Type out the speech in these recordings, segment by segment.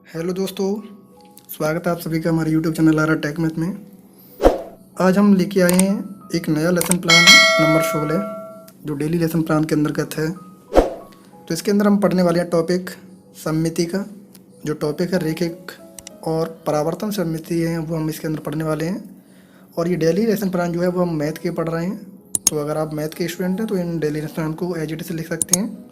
Hello दोस्तों, स्वागत है आप सभी का हमारे YouTube channel R tech math में। आज हम लेके आए हैं एक नया लेसन प्लान नंबर 16 जो डेली लेसन प्लान के अंतर्गत है। तो इसके अंदर हम पढ़ने वाले हैं टॉपिक सममिति का। जो टॉपिक है रेखिक और परावर्तन सममिति है वो हम इसके अंदर पढ़ने वाले हैं। और ये डेली लेसन प्लान जो है वो हम मैथ के पढ़ रहे हैं। तो अगर आप मैथ के स्टूडेंट हैं तो इन डेली लेसन प्लान को एज इट इज लिख सकते हैं।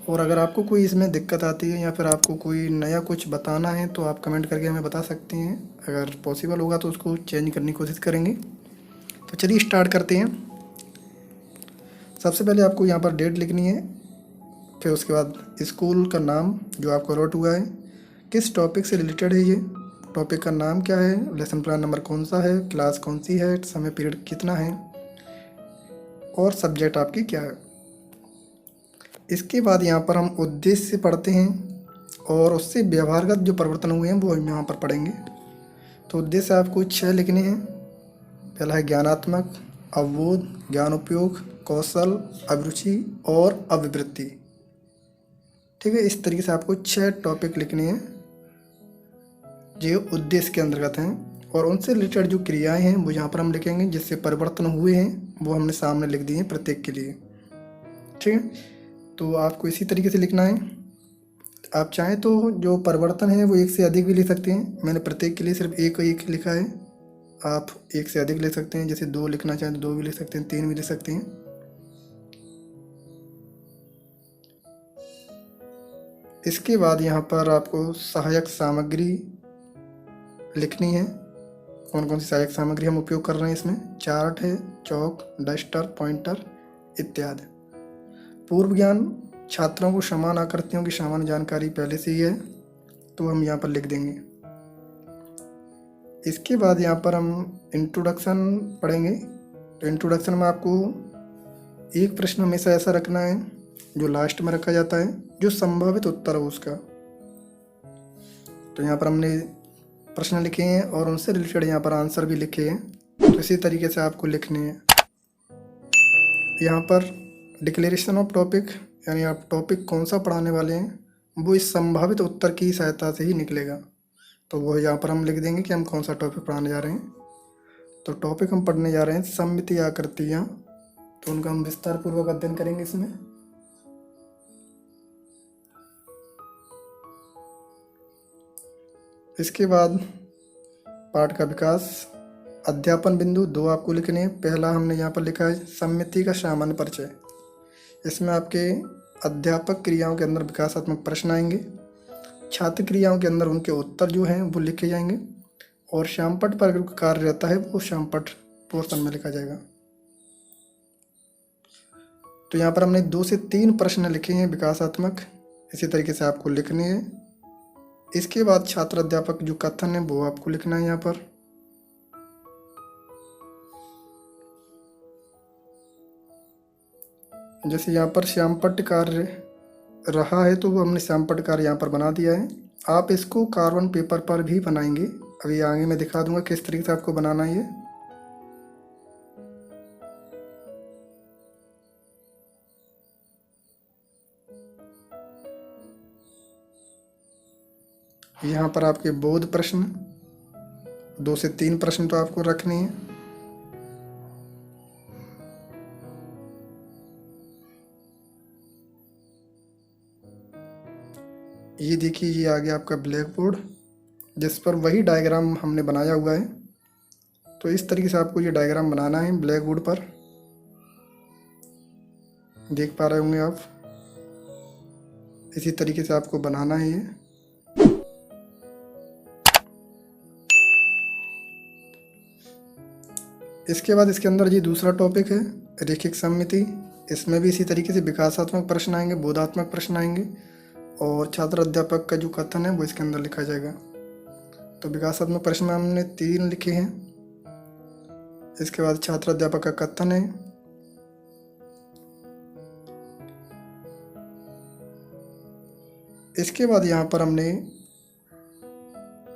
और अगर आपको कोई इसमें दिक्कत आती है या फिर आपको कोई नया कुछ बताना है तो आप कमेंट करके हमें बता सकते हैं। अगर पॉसिबल होगा तो उसको चेंज करने की कोशिश करेंगे। तो चलिए स्टार्ट करते हैं। सबसे पहले आपको यहाँ पर डेट लिखनी है, फिर उसके बाद स्कूल का नाम जो आपको अलॉट हुआ है, किस टॉपिक से रिलेटेड है ये, टॉपिक का नाम क्या है, लेसन प्लान नंबर कौन सा है, क्लास कौन सी है, समय पीरियड कितना है और सब्जेक्ट आपकी क्या है। इसके बाद यहाँ पर हम उद्देश्य पढ़ते हैं और उससे व्यवहारगत जो परिवर्तन हुए हैं वो हम यहाँ पर पढ़ेंगे। तो उद्देश्य आपको 6 लिखने हैं। पहला है ज्ञानात्मक, अवबोध, ज्ञान उपयोग, कौशल, अभिरुचि और अभिवृत्ति। ठीक है, इस तरीके से आपको 6 टॉपिक लिखने हैं जो उद्देश्य के अंतर्गत हैं। और उनसे रिलेटेड जो क्रियाएँ हैं वो यहाँ पर हम लिखेंगे, जिससे परिवर्तन हुए हैं वो हमने सामने लिख दिए हैं प्रत्येक के लिए। ठीक है, तो आपको इसी तरीके से लिखना है। आप चाहें तो जो परिवर्तन है वो एक से अधिक भी लिख सकते हैं। मैंने प्रत्येक के लिए सिर्फ एक एक लिखा है। आप एक से अधिक लिख सकते हैं, जैसे 2 लिखना चाहें तो 2 भी लिख सकते हैं, 3 भी लिख सकते हैं। इसके बाद यहाँ पर आपको सहायक सामग्री लिखनी है। कौन कौन सी सहायक सामग्री हम उपयोग कर रहे हैं इसमें, चार्ट है, चौक, डस्टर, पॉइंटर इत्यादि। पूर्व ज्ञान, छात्रों को समान आकृतियों की सामान्य जानकारी पहले से ही है तो हम यहाँ पर लिख देंगे। इसके बाद यहाँ पर हम इंट्रोडक्शन पढ़ेंगे। तो इंट्रोडक्शन में आपको एक प्रश्न हमेशा ऐसा रखना है जो लास्ट में रखा जाता है, जो संभावित उत्तर हो उसका। तो यहाँ पर हमने प्रश्न लिखे हैं और उनसे रिलेटेड यहाँ पर आंसर भी लिखे हैं। तो इसी तरीके से आपको लिखने हैं। यहाँ पर डिक्लेरेशन ऑफ टॉपिक, यानी आप टॉपिक कौन सा पढ़ाने वाले हैं वो इस संभावित उत्तर की सहायता से ही निकलेगा। तो वो यहाँ पर हम लिख देंगे कि हम कौन सा टॉपिक पढ़ाने जा रहे हैं। तो टॉपिक हम पढ़ने जा रहे हैं सममिति आकृतियाँ। तो उनका हम विस्तार पूर्वक अध्ययन करेंगे इसमें। इसके बाद पाठ का विकास, अध्यापन बिंदु 2 आपको लिखने हैं। पहला हमने यहाँ पर लिखा है सममिति का सामान्य परिचय। इसमें आपके अध्यापक क्रियाओं के अंदर विकासात्मक प्रश्न आएंगे, छात्र क्रियाओं के अंदर उनके उत्तर जो हैं वो लिखे जाएंगे, और श्यामपट्ट पर जो कार्य रहता है वो श्यामपट्ट पोर्शन में लिखा जाएगा। तो यहाँ पर हमने 2 से 3 प्रश्न लिखे हैं विकासात्मक, इसी तरीके से आपको लिखने हैं। इसके बाद छात्र अध्यापक जो कथन है वो आपको लिखना है यहाँ पर। जैसे यहाँ पर श्यामपट्ट कार्य रहा है तो वो हमने श्यामपट्ट कार्य यहाँ पर बना दिया है। आप इसको कार्बन पेपर पर भी बनाएंगे, अभी आगे मैं दिखा दूंगा किस तरीके से आपको बनाना है। यहाँ पर आपके बोध प्रश्न 2 से 3 प्रश्न तो आपको रखने हैं। ये देखिए, ये आ गया आपका ब्लैक बोर्ड जिस पर वही डायग्राम हमने बनाया हुआ है। तो इस तरीके से आपको ये डायग्राम बनाना है ब्लैक बोर्ड पर, देख पा रहे होंगे आप। इसी तरीके से आपको बनाना है ये। इसके बाद इसके अंदर ये दूसरा टॉपिक है रेखिक सममिति। इसमें भी इसी तरीके से विकासात्मक प्रश्न आएंगे, बोधात्मक प्रश्न आएंगे, और छात्र अध्यापक का जो कथन है वो इसके अंदर लिखा जाएगा। तो विकासात्मक प्रश्न हमने 3 लिखे हैं। इसके बाद छात्र अध्यापक का कथन है। इसके बाद यहाँ पर हमने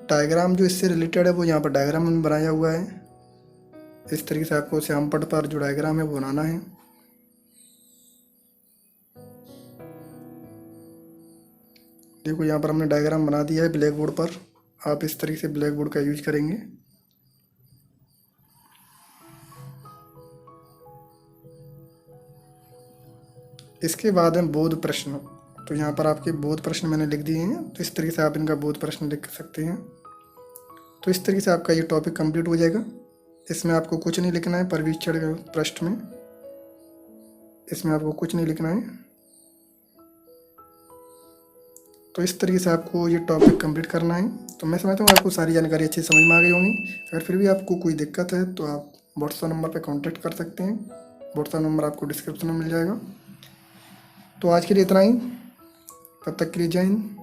डायग्राम जो इससे रिलेटेड है वो यहाँ पर डायग्राम हमने बनाया हुआ है। इस तरीके से आपको श्यामपट्ट पर जो डायग्राम है वो बनाना है। देखो यहाँ पर हमने डायग्राम बना दिया है ब्लैक बोर्ड पर। आप इस तरीके से ब्लैक बोर्ड का यूज करेंगे। इसके बाद है बोध प्रश्न। तो यहाँ पर आपके बोध प्रश्न मैंने लिख दिए हैं, तो इस तरीके से आप इनका बोध प्रश्न लिख सकते हैं। तो इस तरीके से आपका ये टॉपिक कंप्लीट हो जाएगा। इसमें आपको कुछ नहीं लिखना है, परीक्षण पृष्ठ में इसमें आपको कुछ नहीं लिखना है। तो इस तरीके से आपको ये टॉपिक कंप्लीट करना है। तो मैं समझता हूँ आपको सारी जानकारी अच्छी समझ में आ गई होंगी। अगर फिर भी आपको कोई दिक्कत है तो आप व्हाट्सएप नंबर पर कांटेक्ट कर सकते हैं। व्हाट्सएप नंबर आपको डिस्क्रिप्शन में मिल जाएगा। तो आज के लिए इतना ही। तब तक के लिए जय हिंद।